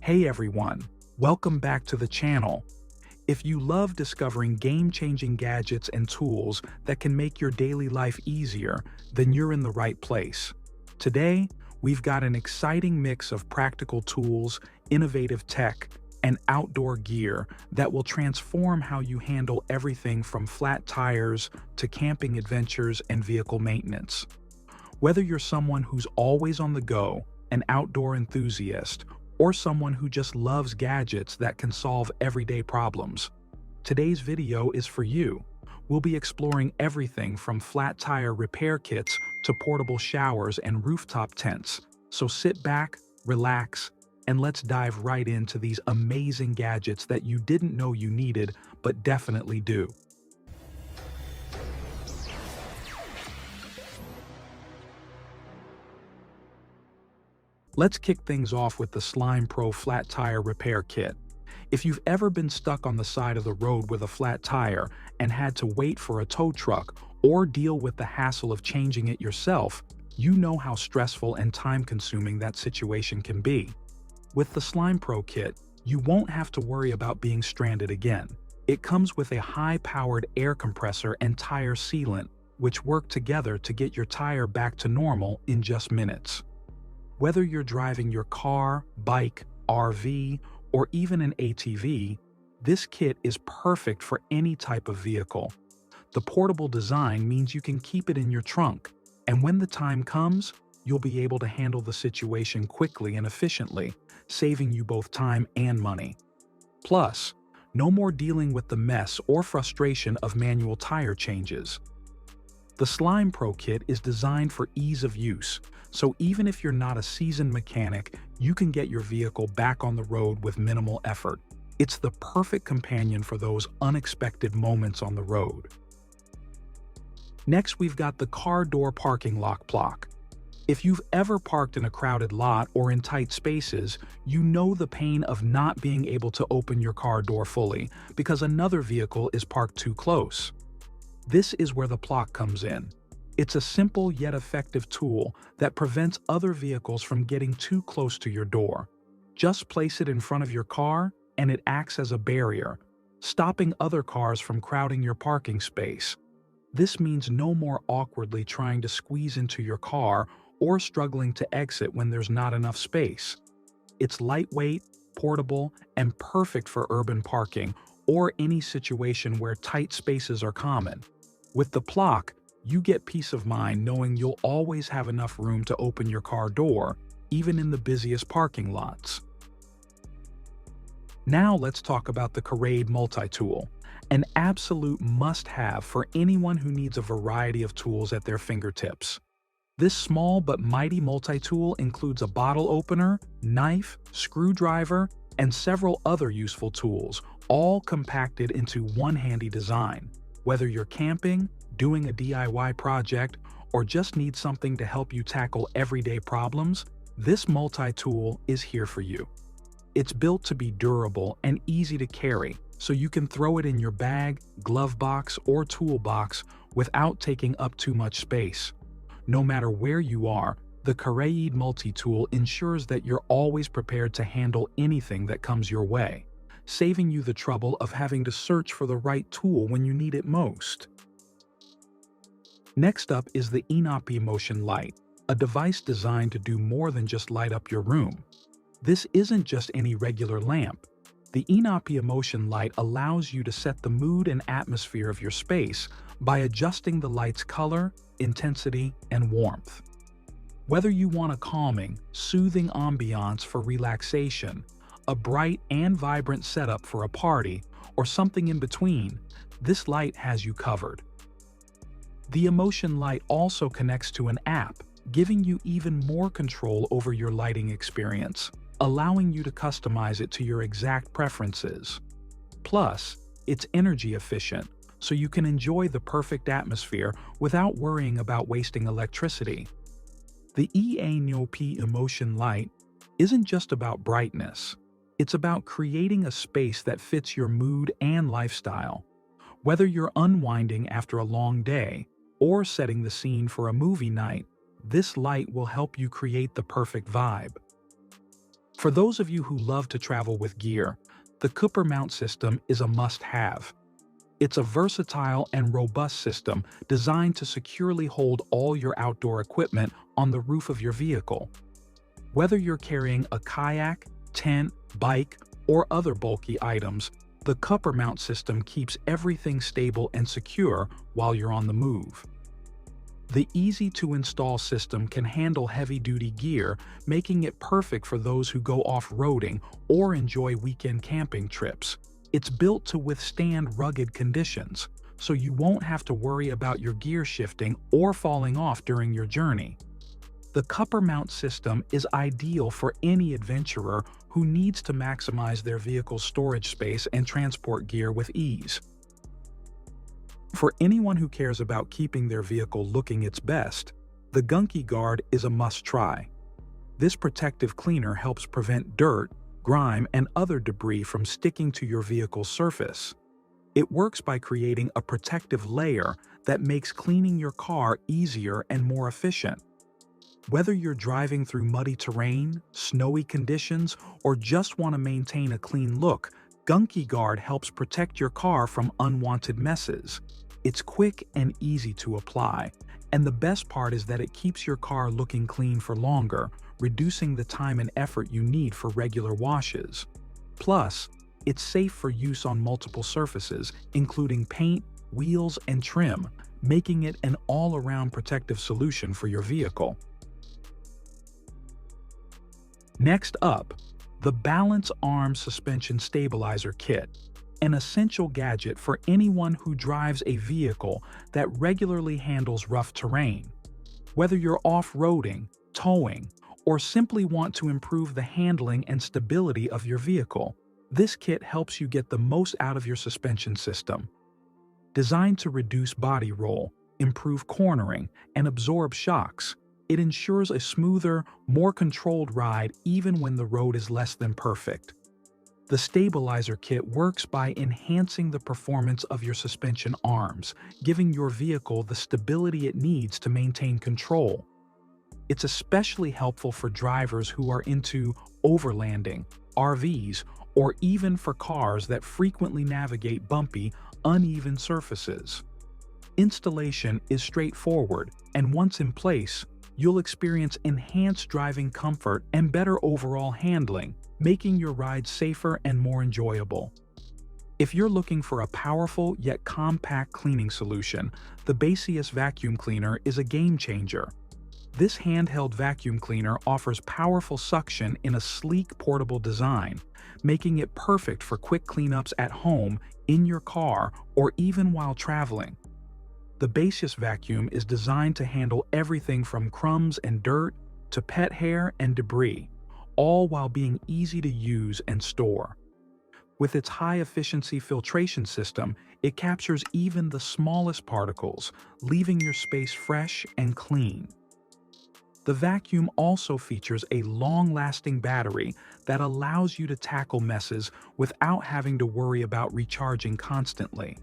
Hey everyone, welcome back to the channel. If you love discovering game-changing gadgets and tools that can make your daily life easier, then you're in the right place. Today, we've got an exciting mix of practical tools, innovative tech, and outdoor gear that will transform how you handle everything from flat tires to camping adventures and vehicle maintenance. Whether you're someone who's always on the go, an outdoor enthusiast, or someone who just loves gadgets that can solve everyday problems, today's video is for you. We'll be exploring everything from flat tire repair kits to portable showers and rooftop tents. So sit back, relax, and let's dive right into these amazing gadgets that you didn't know you needed, but definitely do. Let's kick things off with the Slime Pro Flat Tire Repair Kit. If you've ever been stuck on the side of the road with a flat tire and had to wait for a tow truck or deal with the hassle of changing it yourself, you know how stressful and time-consuming that situation can be. With the Slime Pro Kit, you won't have to worry about being stranded again. It comes with a high-powered air compressor and tire sealant, which work together to get your tire back to normal in just minutes. Whether you're driving your car, bike, RV, or even an ATV, this kit is perfect for any type of vehicle. The portable design means you can keep it in your trunk, and when the time comes, you'll be able to handle the situation quickly and efficiently, saving you both time and money. Plus, no more dealing with the mess or frustration of manual tire changes. The Slime Pro Kit is designed for ease of use, so even if you're not a seasoned mechanic, you can get your vehicle back on the road with minimal effort. It's the perfect companion for those unexpected moments on the road. Next, we've got the car door parking lock PLOCK. If you've ever parked in a crowded lot or in tight spaces, you know the pain of not being able to open your car door fully because another vehicle is parked too close. This is where the PLOCK comes in. It's a simple yet effective tool that prevents other vehicles from getting too close to your door. Just place it in front of your car and it acts as a barrier, stopping other cars from crowding your parking space. This means no more awkwardly trying to squeeze into your car or struggling to exit when there's not enough space. It's lightweight, portable, and perfect for urban parking or any situation where tight spaces are common. With the PLOCK, you get peace of mind knowing you'll always have enough room to open your car door, even in the busiest parking lots. Now let's talk about the CARAIDE multi-tool, an absolute must-have for anyone who needs a variety of tools at their fingertips. This small but mighty multi-tool includes a bottle opener, knife, screwdriver, and several other useful tools, all compacted into one handy design. Whether you're camping, doing a DIY project, or just need something to help you tackle everyday problems, this multi-tool is here for you. It's built to be durable and easy to carry, so you can throw it in your bag, glove box, or toolbox without taking up too much space. No matter where you are, the CARAIDE multi-tool ensures that you're always prepared to handle anything that comes your way, saving you the trouble of having to search for the right tool when you need it most. Next up is the EANOP Motion Light, a device designed to do more than just light up your room. This isn't just any regular lamp. The EANOP Motion Light allows you to set the mood and atmosphere of your space by adjusting the light's color, intensity, and warmth. Whether you want a calming, soothing ambiance for relaxation, a bright and vibrant setup for a party, or something in between, this light has you covered. The Motion Light also connects to an app, giving you even more control over your lighting experience, allowing you to customize it to your exact preferences. Plus, it's energy efficient, so you can enjoy the perfect atmosphere without worrying about wasting electricity. The EANOP Motion Light isn't just about brightness. It's about creating a space that fits your mood and lifestyle. Whether you're unwinding after a long day or setting the scene for a movie night, this light will help you create the perfect vibe. For those of you who love to travel with gear, the KUPPER mount system is a must-have. It's a versatile and robust system designed to securely hold all your outdoor equipment on the roof of your vehicle. Whether you're carrying a kayak, tent, bike, or other bulky items, the KUPPER mount system keeps everything stable and secure while you're on the move. The easy-to-install system can handle heavy-duty gear, making it perfect for those who go off-roading or enjoy weekend camping trips. It's built to withstand rugged conditions, so you won't have to worry about your gear shifting or falling off during your journey. The KUPPER mount system is ideal for any adventurer who needs to maximize their vehicle's storage space and transport gear with ease. For anyone who cares about keeping their vehicle looking its best, the GUNKY Guard is a must-try. This protective cleaner helps prevent dirt, grime, and other debris from sticking to your vehicle's surface. It works by creating a protective layer that makes cleaning your car easier and more efficient. Whether you're driving through muddy terrain, snowy conditions, or just want to maintain a clean look, GUNKY Guard helps protect your car from unwanted messes. It's quick and easy to apply, and the best part is that it keeps your car looking clean for longer, reducing the time and effort you need for regular washes. Plus, it's safe for use on multiple surfaces, including paint, wheels, and trim, making it an all-around protective solution for your vehicle. Next up, the Balance Arm Suspension Stabilizer Kit, an essential gadget for anyone who drives a vehicle that regularly handles rough terrain. Whether you're off-roading, towing, or simply want to improve the handling and stability of your vehicle, this kit helps you get the most out of your suspension system. Designed to reduce body roll, improve cornering, and absorb shocks, it ensures a smoother, more controlled ride even when the road is less than perfect. The stabilizer kit works by enhancing the performance of your suspension arms, giving your vehicle the stability it needs to maintain control. It's especially helpful for drivers who are into overlanding, RVs, or even for cars that frequently navigate bumpy, uneven surfaces. Installation is straightforward, and once in place, you'll experience enhanced driving comfort and better overall handling, making your ride safer and more enjoyable. If you're looking for a powerful yet compact cleaning solution, the BASEUS vacuum cleaner is a game changer. This handheld vacuum cleaner offers powerful suction in a sleek, portable design, making it perfect for quick cleanups at home, in your car, or even while traveling. The BASEUS vacuum is designed to handle everything from crumbs and dirt to pet hair and debris, all while being easy to use and store. With its high-efficiency filtration system, it captures even the smallest particles, leaving your space fresh and clean. The vacuum also features a long-lasting battery that allows you to tackle messes without having to worry about recharging constantly.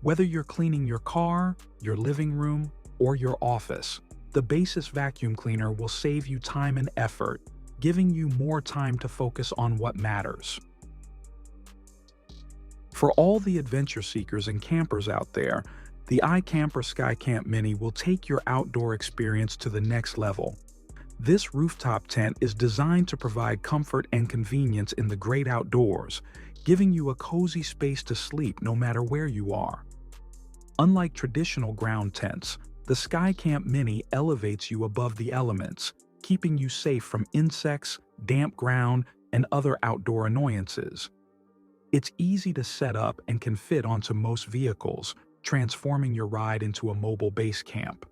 Whether you're cleaning your car, your living room, or your office, the BASEUS vacuum cleaner will save you time and effort, giving you more time to focus on what matters. For all the adventure seekers and campers out there, the IKAMPER SKYCAMP Mini will take your outdoor experience to the next level. This rooftop tent is designed to provide comfort and convenience in the great outdoors, giving you a cozy space to sleep no matter where you are. Unlike traditional ground tents, the SKYCAMP Mini elevates you above the elements, keeping you safe from insects, damp ground, and other outdoor annoyances. It's easy to set up and can fit onto most vehicles, transforming your ride into a mobile base camp.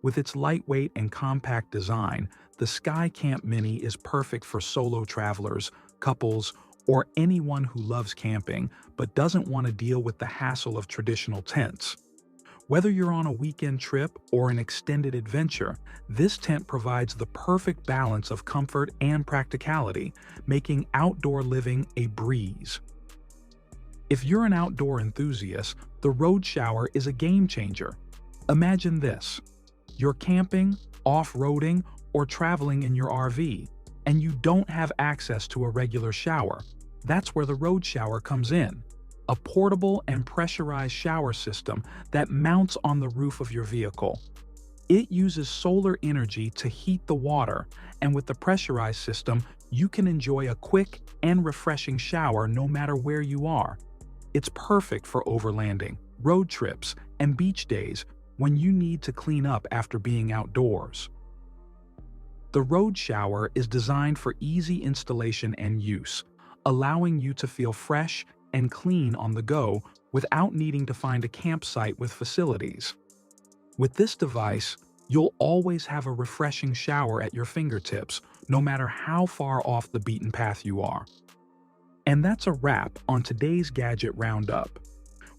With its lightweight and compact design, the SKYCAMP Mini is perfect for solo travelers, couples, or anyone who loves camping but doesn't want to deal with the hassle of traditional tents. Whether you're on a weekend trip or an extended adventure, this tent provides the perfect balance of comfort and practicality, making outdoor living a breeze. If you're an outdoor enthusiast, the ROADSHOWER is a game changer. Imagine this: you're camping, off-roading, or traveling in your RV, and you don't have access to a regular shower, that's where the Road Shower comes in. A portable and pressurized shower system that mounts on the roof of your vehicle. It uses solar energy to heat the water, and with the pressurized system, you can enjoy a quick and refreshing shower no matter where you are. It's perfect for overlanding, road trips, and beach days when you need to clean up after being outdoors. The Road Shower is designed for easy installation and use, allowing you to feel fresh and clean on the go without needing to find a campsite with facilities. With this device, you'll always have a refreshing shower at your fingertips, no matter how far off the beaten path you are. And that's a wrap on today's Gadget Roundup.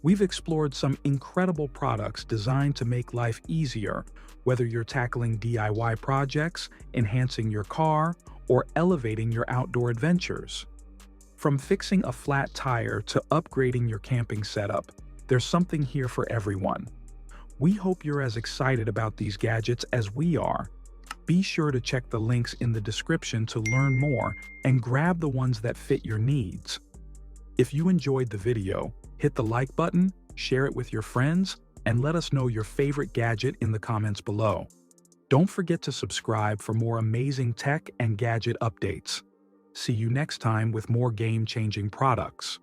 We've explored some incredible products designed to make life easier, whether you're tackling DIY projects, enhancing your car, or elevating your outdoor adventures. From fixing a flat tire to upgrading your camping setup, there's something here for everyone. We hope you're as excited about these gadgets as we are. Be sure to check the links in the description to learn more and grab the ones that fit your needs. If you enjoyed the video, hit the like button, share it with your friends, and let us know your favorite gadget in the comments below. Don't forget to subscribe for more amazing tech and gadget updates. See you next time with more game-changing products.